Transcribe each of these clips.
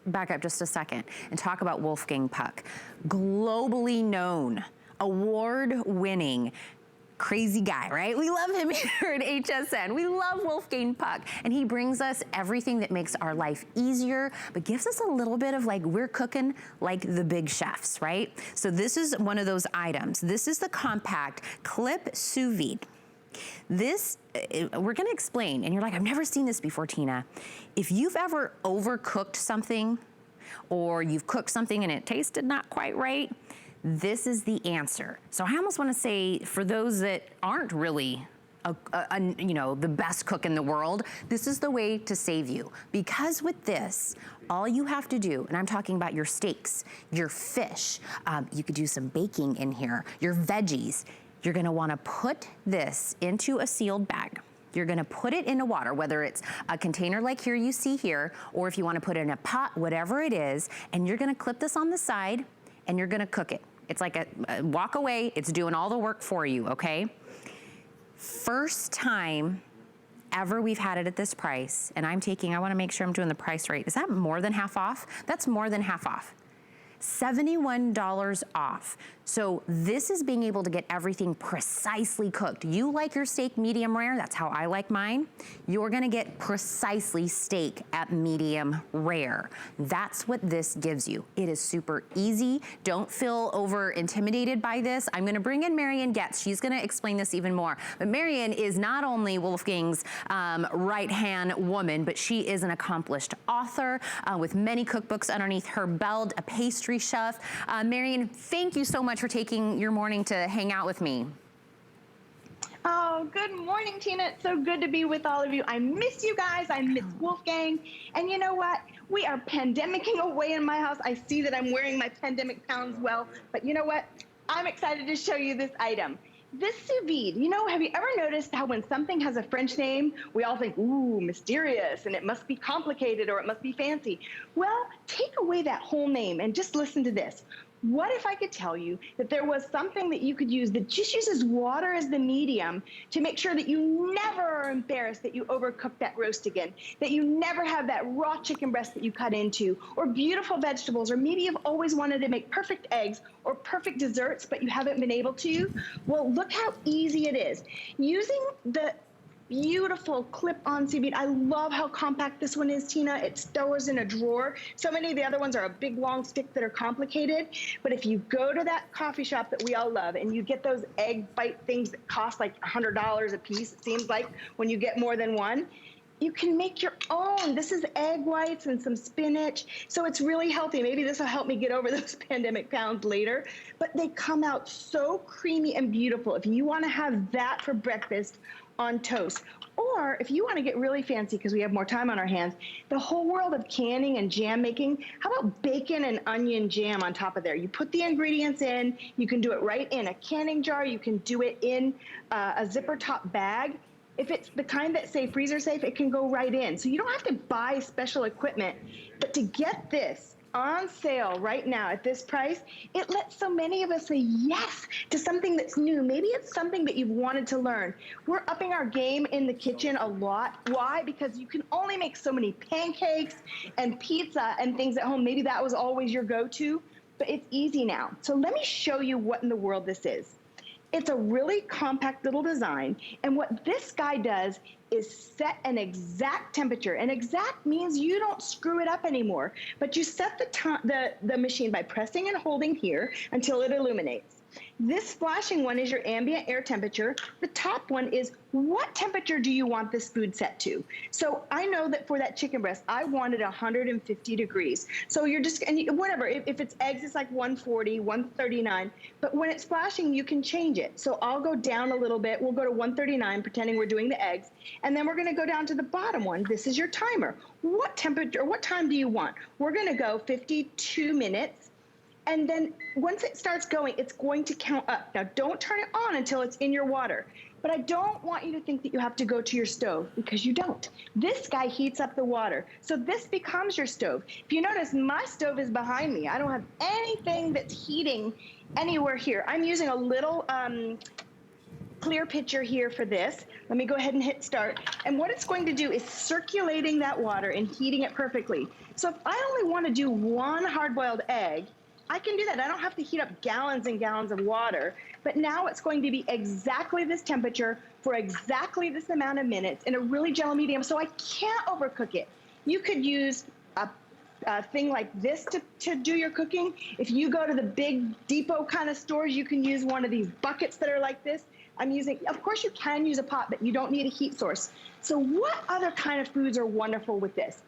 back up just a second and talk about Wolfgang Puck. Globally known, award-winning, crazy guy, right? We love him here at HSN. We love Wolfgang Puck. And he brings us everything that makes our life easier, but gives us a little bit of like, we're cooking like the big chefs, right? So this is one of those items. This is the compact clip sous vide. This, we're gonna explain, and you're like, I've never seen this before, Tina. If you've ever overcooked something, or you've cooked something and it tasted not quite right, this is the answer. So I almost wanna say, for those that aren't really you know, the best cook in the world, this is the way to save you. Because with this, all you have to do, and I'm talking about your steaks, your fish, you could do some baking in here, your veggies, you're gonna wanna put this into a sealed bag. You're gonna put it into water, whether it's a container like here you see here, or if you wanna put it in a pot, whatever it is, and you're gonna clip this on the side, and you're gonna cook it. It's like a walk away, it's doing all the work for you, okay? First time ever we've had it at this price, and I wanna make sure I'm doing the price right. Is that more than half off? That's more than half off. $71 off. So this is being able to get everything precisely cooked. You like your steak medium rare, that's how I like mine. You're gonna get precisely steak at medium rare. That's what this gives you. It is super easy. Don't feel over intimidated by this. I'm gonna bring in Marian Getz. She's gonna explain this even more. But Marian is not only Wolfgang's right-hand woman, but she is an accomplished author with many cookbooks underneath her belt, a pastry chef. Marian, thank you so much for taking your morning to hang out with me. Oh, good morning, Tina. It's so good to be with all of you. I miss you guys. I miss Wolfgang. And you know what? We are pandemicking away in my house. I see that I'm wearing my pandemic pounds well. But you know what? I'm excited to show you this item. This sous vide, you know, have you ever noticed how when something has a French name, we all think, ooh, mysterious, and it must be complicated or it must be fancy. Well, take away that whole name and just listen to this. What if I could tell you that there was something that you could use that just uses water as the medium to make sure that you never are embarrassed that you overcooked that roast again, that you never have that raw chicken breast that you cut into, or beautiful vegetables, or maybe you've always wanted to make perfect eggs or perfect desserts, but you haven't been able to? Well, look how easy it is. Using the beautiful clip-on sous vide. I love how compact this one is, Tina. It stores in a drawer. So many of the other ones are a big long stick that are complicated. But if you go to that coffee shop that we all love and you get those egg bite things that cost like $100 a piece, it seems like, when you get more than one, you can make your own. This is egg whites and some spinach. So it's really healthy. Maybe this will help me get over those pandemic pounds later. But they come out so creamy and beautiful. If you want to have that for breakfast on toast, or if you want to get really fancy because we have more time on our hands, the whole world of canning and jam making, how about bacon and onion jam on top of there? You put the ingredients in, you can do it right in a canning jar, you can do it in a zipper top bag. If it's the kind that's, say, freezer safe, it can go right in. So you don't have to buy special equipment. But to get this on sale right now at this price, it lets so many of us say yes to something that's new. Maybe it's something that you've wanted to learn. We're upping our game in the kitchen a lot. Why? Because you can only make so many pancakes and pizza and things at home. Maybe that was always your go-to, but it's easy now. So let me show you what in the world this is. It's a really compact little design, and what this guy does is set an exact temperature. And exact means you don't screw it up anymore, but you set the machine by pressing and holding here until it illuminates. This flashing one is your ambient air temperature. The top one is what temperature do you want this food set to? So I know that for that chicken breast, I wanted 150 degrees. So you're just, and whatever, if it's eggs, it's like 140, 139. But when it's flashing, you can change it. So I'll go down a little bit. We'll go to 139, pretending we're doing the eggs. And then we're gonna go down to the bottom one. This is your timer. What temperature, what time do you want? We're gonna go 52 minutes. And then once it starts going, it's going to count up. Now, don't turn it on until it's in your water. But I don't want you to think that you have to go to your stove, because you don't. This guy heats up the water. So this becomes your stove. If you notice, my stove is behind me. I don't have anything that's heating anywhere here. I'm using a little clear picture here for this. Let me go ahead and hit start. And what it's going to do is circulating that water and heating it perfectly. So if I only want to do one hard-boiled egg, I can do that. I don't have to heat up gallons and gallons of water. But now it's going to be exactly this temperature for exactly this amount of minutes in a really gentle medium, so I can't overcook it. You could use a thing like this to do your cooking. If you go to the big depot kind of stores, you can use one of these buckets that are like this. I'm using, of course you can use a pot, but you don't need a heat source. So what other kind of foods are wonderful with this?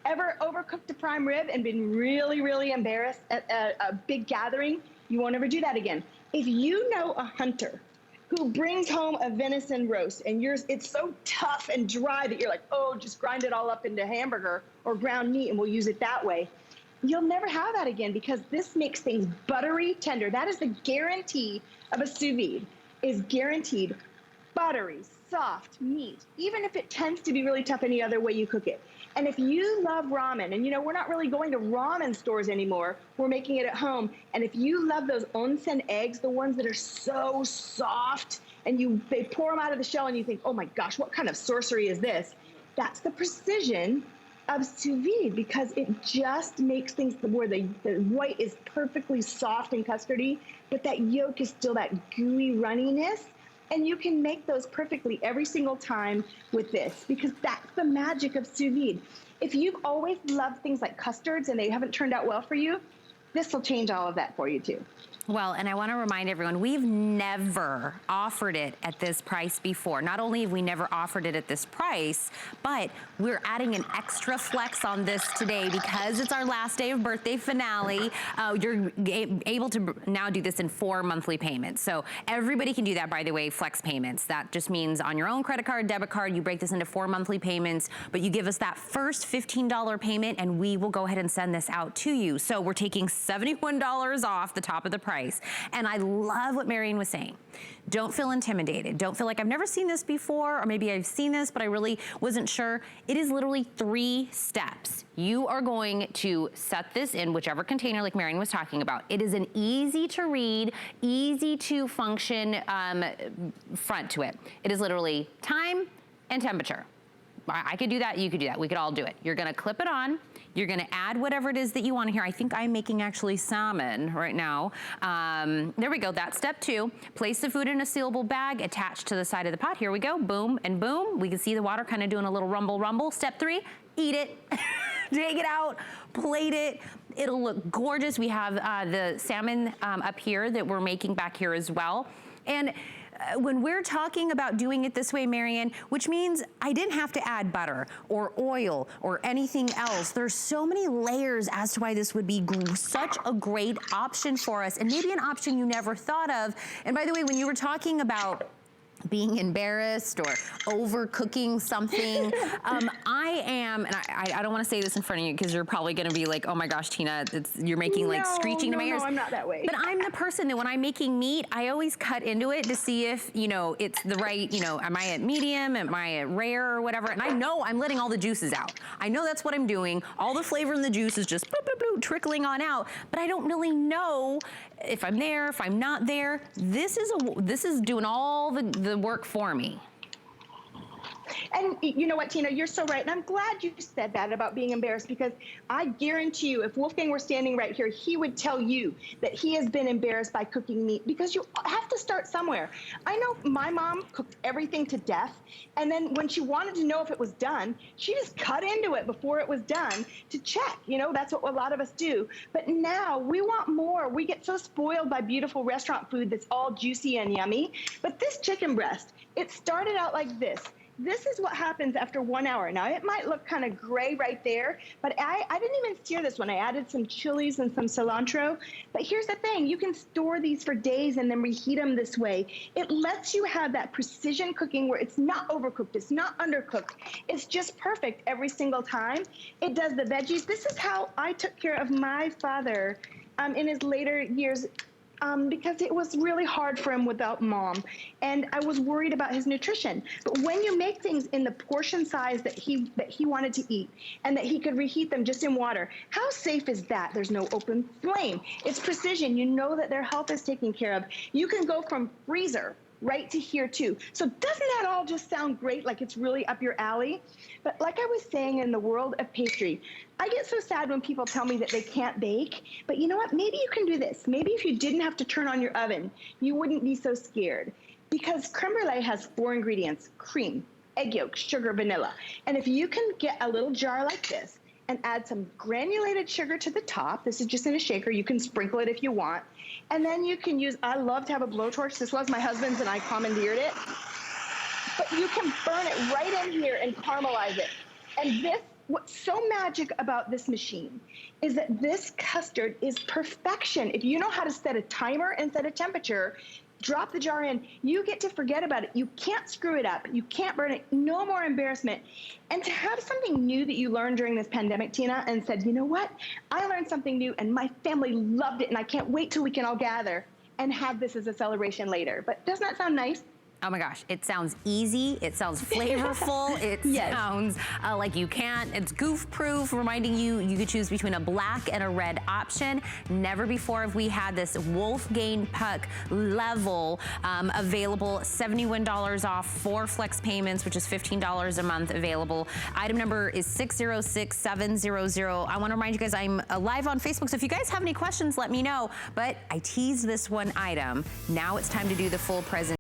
Ever overcooked a prime rib and been really, really embarrassed at a big gathering? You won't ever do that again. If you know a hunter who brings home a venison roast and it's so tough and dry that you're like, oh, just grind it all up into hamburger or ground meat and we'll use it that way, you'll never have that again because this makes things buttery tender. That is the guarantee of a sous vide, is guaranteed buttery, soft meat, even if it tends to be really tough any other way you cook it. And if you love ramen, and you know, we're not really going to ramen stores anymore, we're making it at home. And if you love those onsen eggs, the ones that are so soft, and they pour them out of the shell and you think, oh my gosh, what kind of sorcery is this? That's the precision of sous vide, because it just makes things where the white is perfectly soft and custardy, but that yolk is still that gooey runniness. And you can make those perfectly every single time with this, because that's the magic of sous vide. If you've always loved things like custards and they haven't turned out well for you, this will change all of that for you too. Well, and I want to remind everyone, we've never offered it at this price before. Not only have we never offered it at this price, but we're adding an extra flex on this today because it's our last day of birthday finale. You're able to now do this in 4 monthly payments. So everybody can do that, by the way, flex payments. That just means on your own credit card, debit card, you break this into 4 monthly payments, but you give us that first $15 payment and we will go ahead and send this out to you. So we're taking $71 off the top of the price. And I love what Marian was saying. Don't feel intimidated. Don't feel like I've never seen this before, or maybe I've seen this, but I really wasn't sure. It is literally 3 steps. You are going to set this in whichever container like Marian was talking about. It is an easy to read, easy to function front to it. It is literally time and temperature. I could do that, you could do that, we could all do it. You're gonna clip it on, you're gonna add whatever it is that you want here. I think I'm making actually salmon right now. There we go, that's step 2. Place the food in a sealable bag attached to the side of the pot. Here we go, boom and boom. We can see the water kind of doing a little rumble rumble. Step 3, eat it. Take it out, plate it. It'll look gorgeous. We have the salmon up here that we're making back here as well. And when we're talking about doing it this way, Marian, which means I didn't have to add butter or oil or anything else. There's so many layers as to why this would be such a great option for us, and maybe an option you never thought of. And by the way, when you were talking about being embarrassed or overcooking something. I am, and I don't want to say this in front of you because you're probably going to be like, oh my gosh, Tina, you're making like screeching to my ears. No, I'm not that way. But I'm the person that when I'm making meat, I always cut into it to see if, you know, it's the right, you know, am I at medium, am I at rare or whatever? And I know I'm letting all the juices out. I know that's what I'm doing. All the flavor in the juice is just bloop, bloop, bloop, trickling on out, but I don't really know if I'm there, if I'm not there. This is doing all the work for me. And you know what, Tina, you're so right. And I'm glad you said that about being embarrassed, because I guarantee you, if Wolfgang were standing right here, he would tell you that he has been embarrassed by cooking meat, because you have to start somewhere. I know my mom cooked everything to death. And then when she wanted to know if it was done, she just cut into it before it was done to check. You know, that's what a lot of us do. But now we want more. We get so spoiled by beautiful restaurant food that's all juicy and yummy. But this chicken breast, it started out like this. This is what happens after 1 hour. Now, it might look kind of gray right there, but I didn't even sear this one. I added some chilies and some cilantro. But here's the thing. You can store these for days and then reheat them this way. It lets you have that precision cooking where it's not overcooked. It's not undercooked. It's just perfect every single time. It does the veggies. This is how I took care of my father in his later years, because it was really hard for him without mom, and I was worried about his nutrition. But when you make things in the portion size that he wanted to eat, and that he could reheat them just in water, how safe is that? There's no open flame. It's precision. You know that their health is taken care of. You can go from freezer, right to here too. So doesn't that all just sound great, like it's really up your alley? But like I was saying, in the world of pastry, I get so sad when people tell me that they can't bake, but you know what? Maybe you can do this. Maybe if you didn't have to turn on your oven, you wouldn't be so scared. Because creme brulee has 4 ingredients: cream, egg yolk, sugar, vanilla. And if you can get a little jar like this and add some granulated sugar to the top, this is just in a shaker, you can sprinkle it if you want, and then you can use, I love to have a blowtorch. This was my husband's and I commandeered it. But you can burn it right in here and caramelize it. And this, what's so magic about this machine is that this custard is perfection. If you know how to set a timer and set a temperature, drop the jar in, you get to forget about it. You can't screw it up. You can't burn it. No more embarrassment. And to have something new that you learned during this pandemic, Tina, and said, you know what? I learned something new and my family loved it and I can't wait till we can all gather and have this as a celebration later. But doesn't that sound nice? Oh my gosh, it sounds easy, it sounds flavorful, it sounds like you can't, it's goof proof, reminding you you could choose between a black and a red option. Never before have we had this Wolfgang puck level available, $71 off, 4 flex payments, which is $15 a month available. Item number is 606700. I want to remind you guys I'm live on Facebook, so if you guys have any questions, let me know. But I teased this one item. Now it's time to do the full presentation.